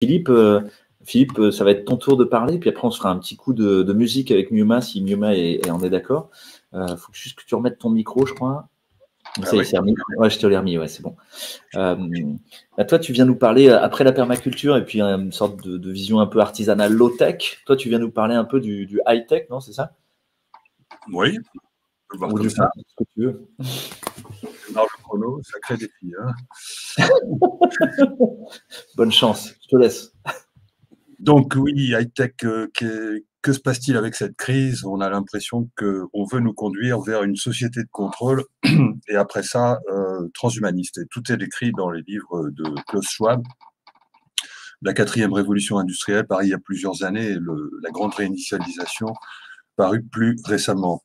Philippe, ça va être ton tour de parler, puis après on se fera un petit coup de musique avec Miuma, si Miuma en est d'accord. Faut juste que tu remettes ton micro, je crois. Ça y est, c'est remis. Ouais, je te l'ai remis, ouais, c'est bon. Toi, tu viens nous parler, après la permaculture et puis une sorte de vision un peu artisanale low-tech, toi, tu viens nous parler un peu du high-tech, non, c'est ça? Oui, on peut voir comme ça. Ce que tu veux. Dans le chrono, sacré défi. Hein. Bonne chance, je te laisse. Donc oui, high-tech, que se passe-t-il avec cette crise? On a l'impression qu'on veut nous conduire vers une société de contrôle et après ça, transhumaniste. Et tout est décrit dans les livres de Klaus Schwab. La 4e révolution industrielle, paru il y a plusieurs années, et la grande réinitialisation, paru plus récemment.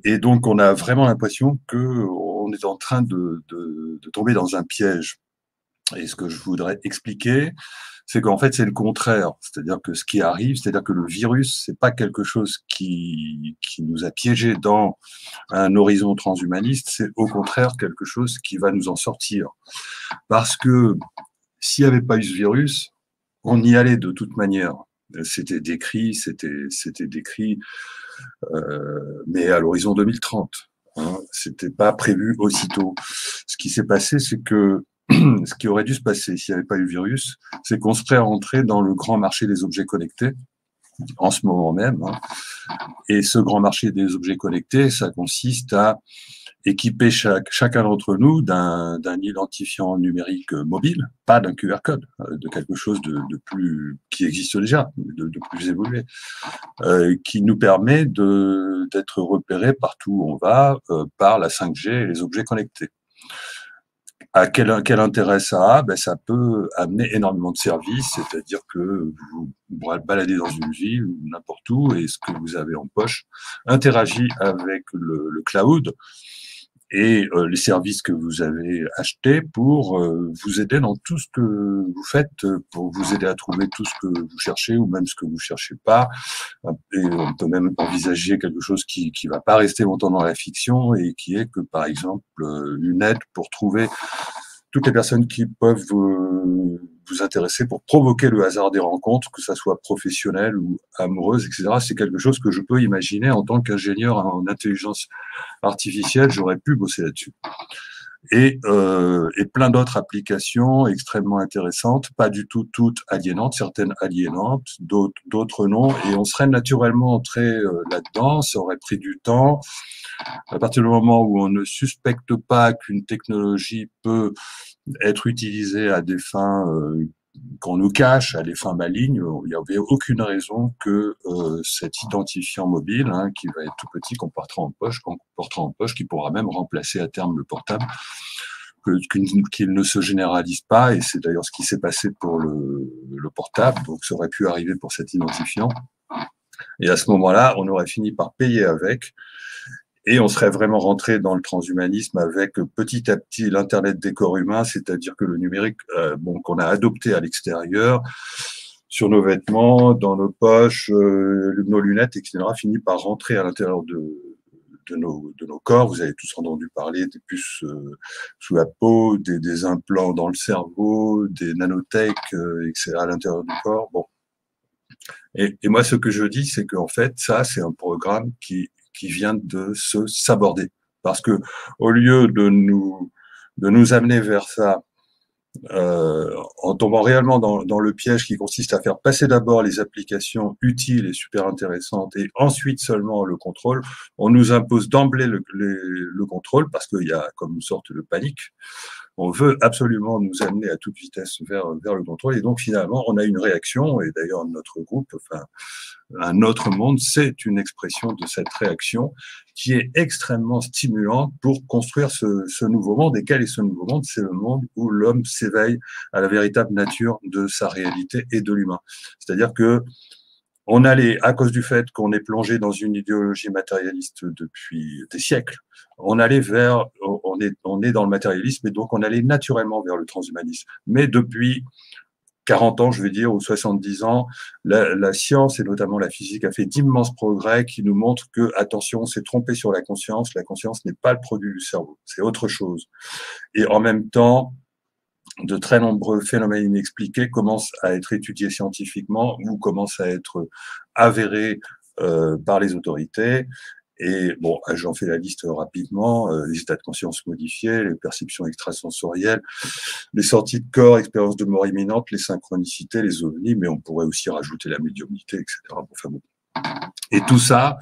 Et donc, on a vraiment l'impression qu'on est en train de tomber dans un piège. Et ce que je voudrais expliquer, c'est qu'en fait, c'est le contraire. C'est-à-dire que ce qui arrive, c'est-à-dire que le virus, c'est pas quelque chose qui nous a piégés dans un horizon transhumaniste, c'est au contraire quelque chose qui va nous en sortir. Parce que s'il n'y avait pas eu ce virus, on y allait de toute manière. C'était décrit, mais à l'horizon 2030. Hein, c'était pas prévu aussitôt. Ce qui s'est passé, c'est que ce qui aurait dû se passer s'il n'y avait pas eu le virus, c'est qu'on serait rentré dans le grand marché des objets connectés en ce moment même. Hein. Et ce grand marché des objets connectés, ça consiste à équiper chacun d'entre nous d'un identifiant numérique mobile, pas d'un QR code, de quelque chose de plus qui existe déjà, de plus évolué, qui nous permet d'être repérés partout où on va par la 5G et les objets connectés. À quel intérêt ça a? Ben, ça peut amener énormément de services, c'est-à-dire que vous baladez dans une ville ou n'importe où et ce que vous avez en poche interagit avec le cloud et les services que vous avez achetés pour vous aider dans tout ce que vous faites, pour vous aider à trouver tout ce que vous cherchez ou même ce que vous cherchez pas. Et on peut même envisager quelque chose qui va pas rester longtemps dans la fiction et qui est que, par exemple, une aide pour trouver toutes les personnes qui peuvent vous intéresser pour provoquer le hasard des rencontres, que ça soit professionnel ou amoureuse, etc. C'est quelque chose que je peux imaginer en tant qu'ingénieur en intelligence artificielle, j'aurais pu bosser là-dessus. Et plein d'autres applications extrêmement intéressantes, pas du tout toutes aliénantes, certaines aliénantes, d'autres non, et on serait naturellement entré là-dedans, ça aurait pris du temps. À partir du moment où on ne suspecte pas qu'une technologie peut être utilisée à des fins qu'on nous cache, à des fins malignes, il n'y avait aucune raison que cet identifiant mobile, hein, qui va être tout petit, qu'on portera en poche, qui pourra même remplacer à terme le portable, qu'il ne se généralise pas, et c'est d'ailleurs ce qui s'est passé pour le portable, donc ça aurait pu arriver pour cet identifiant. Et à ce moment-là, on aurait fini par payer avec, et on serait vraiment rentré dans le transhumanisme avec petit à petit l'Internet des corps humains, c'est-à-dire que le numérique qu'on a adopté à l'extérieur, sur nos vêtements, dans nos poches, nos lunettes, etc., finit par rentrer à l'intérieur de nos corps. Vous avez tous entendu parler des puces sous la peau, des implants dans le cerveau, des nanotech, etc., à l'intérieur du corps. Bon. Et moi, ce que je dis, c'est qu'en fait, ça, c'est un programme qui vient de se saborder. Parce que au lieu de nous amener vers ça, en tombant réellement dans le piège qui consiste à faire passer d'abord les applications utiles et super intéressantes et ensuite seulement le contrôle, on nous impose d'emblée le contrôle parce qu'il y a comme une sorte de panique. On veut absolument nous amener à toute vitesse vers le contrôle et donc finalement on a une réaction et d'ailleurs notre groupe, enfin un autre monde, c'est une expression de cette réaction qui est extrêmement stimulante pour construire ce nouveau monde. Et quel est ce nouveau monde? C'est le monde où l'homme s'éveille à la véritable nature de sa réalité et de l'humain. C'est-à-dire que on allait, à cause du fait qu'on est plongé dans une idéologie matérialiste depuis des siècles, on allait on est dans le matérialisme et donc on allait naturellement vers le transhumanisme. Mais depuis 40 ans, je vais dire, ou 70 ans, la science et notamment la physique a fait d'immenses progrès qui nous montrent que, attention, on s'est trompé sur la conscience n'est pas le produit du cerveau, c'est autre chose. Et en même temps, de très nombreux phénomènes inexpliqués commencent à être étudiés scientifiquement ou commencent à être avérés par les autorités. Et bon, j'en fais la liste rapidement, les états de conscience modifiés, les perceptions extrasensorielles, les sorties de corps, expériences de mort imminente, les synchronicités, les ovnis, mais on pourrait aussi rajouter la médiumnité, etc. Enfin, bon. Et tout ça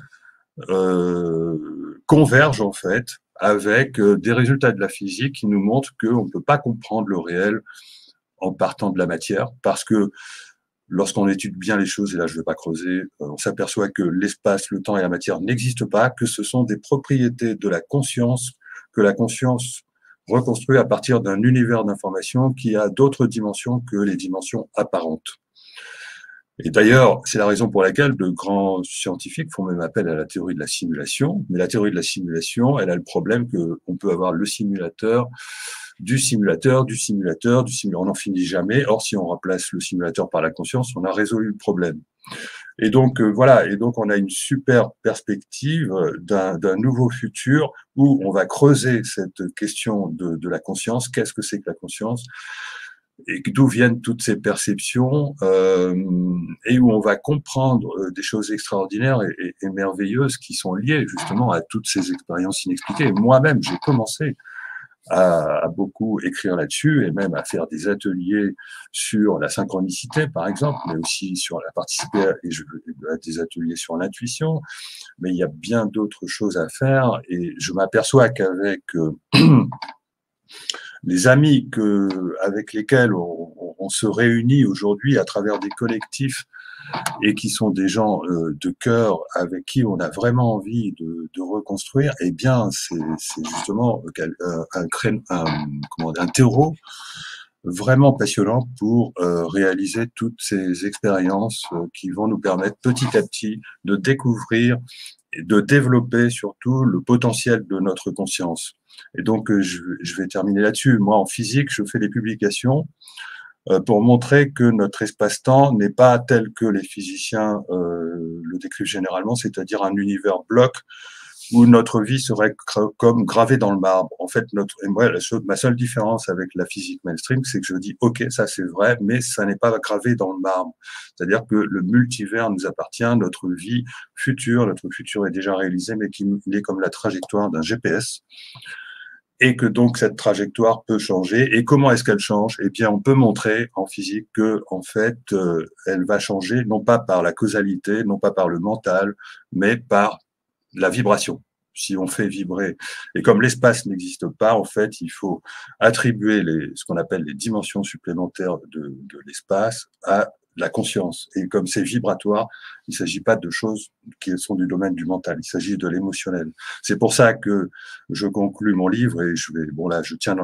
converge en fait avec des résultats de la physique qui nous montrent qu'on ne peut pas comprendre le réel en partant de la matière, parce que lorsqu'on étudie bien les choses, et là je ne vais pas creuser, on s'aperçoit que l'espace, le temps et la matière n'existent pas, que ce sont des propriétés de la conscience, que la conscience reconstruit à partir d'un univers d'information qui a d'autres dimensions que les dimensions apparentes. Et d'ailleurs, c'est la raison pour laquelle de grands scientifiques font même appel à la théorie de la simulation. Mais la théorie de la simulation, elle a le problème qu'on peut avoir le simulateur, du simulateur, du simulateur, du simulateur. On n'en finit jamais. Or, si on remplace le simulateur par la conscience, on a résolu le problème. Et donc, voilà. Et donc, on a une super perspective d'un nouveau futur où on va creuser cette question de la conscience. Qu'est-ce que c'est que la conscience ? Et d'où viennent toutes ces perceptions, et où on va comprendre des choses extraordinaires et merveilleuses qui sont liées justement à toutes ces expériences inexpliquées. Moi-même, j'ai commencé à beaucoup écrire là-dessus et même à faire des ateliers sur la synchronicité, par exemple, mais aussi sur la participer à des ateliers sur l'intuition. Mais il y a bien d'autres choses à faire et je m'aperçois qu'avec les amis avec lesquels on se réunit aujourd'hui à travers des collectifs et qui sont des gens de cœur avec qui on a vraiment envie de reconstruire, eh bien, c'est justement un terreau vraiment passionnant pour réaliser toutes ces expériences qui vont nous permettre petit à petit de découvrir et de développer surtout le potentiel de notre conscience. Et donc, je vais terminer là-dessus. Moi, en physique, je fais des publications pour montrer que notre espace-temps n'est pas tel que les physiciens le décrivent généralement, c'est-à-dire un univers bloc où notre vie serait comme gravée dans le marbre. En fait, ma seule différence avec la physique mainstream, c'est que je dis, OK, ça c'est vrai, mais ça n'est pas gravé dans le marbre. C'est-à-dire que le multivers nous appartient, notre vie future, notre futur est déjà réalisé, mais qu'il est comme la trajectoire d'un GPS. Et que donc cette trajectoire peut changer. Et comment est-ce qu'elle change? Eh bien, on peut montrer en physique que, en fait, elle va changer non pas par la causalité, non pas par le mental, mais par la vibration. Si on fait vibrer. Et comme l'espace n'existe pas, en fait, il faut attribuer ce qu'on appelle les dimensions supplémentaires de l'espace à la conscience. Et comme c'est vibratoire, il ne s'agit pas de choses qui sont du domaine du mental, il s'agit de l'émotionnel. C'est pour ça que je conclus mon livre et je tiens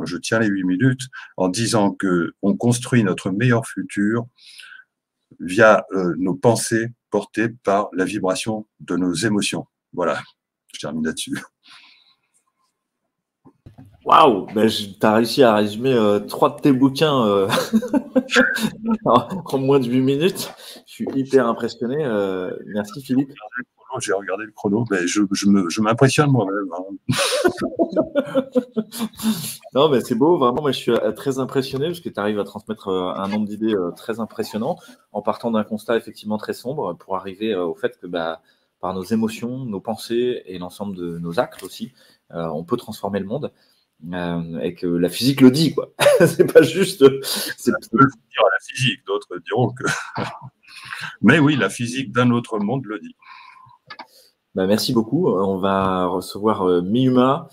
les 8 minutes en disant que on construit notre meilleur futur via nos pensées portées par la vibration de nos émotions. Voilà, je termine là-dessus. Waouh, ben, tu as réussi à résumer 3 de tes bouquins en moins de 8 minutes. Je suis hyper impressionné. Merci Philippe. J'ai regardé le chrono, mais je m'impressionne moi-même. Non, mais c'est beau, vraiment. Moi, je suis très impressionné parce que tu arrives à transmettre un nombre d'idées très impressionnant en partant d'un constat effectivement très sombre pour arriver au fait que par nos émotions, nos pensées et l'ensemble de nos actes aussi, on peut transformer le monde. Et que la physique le dit, quoi. C'est pas juste. Ça peut le dire à la physique, d'autres diront que. Mais oui, la physique d'un autre monde le dit. Merci beaucoup. On va recevoir Miyuma.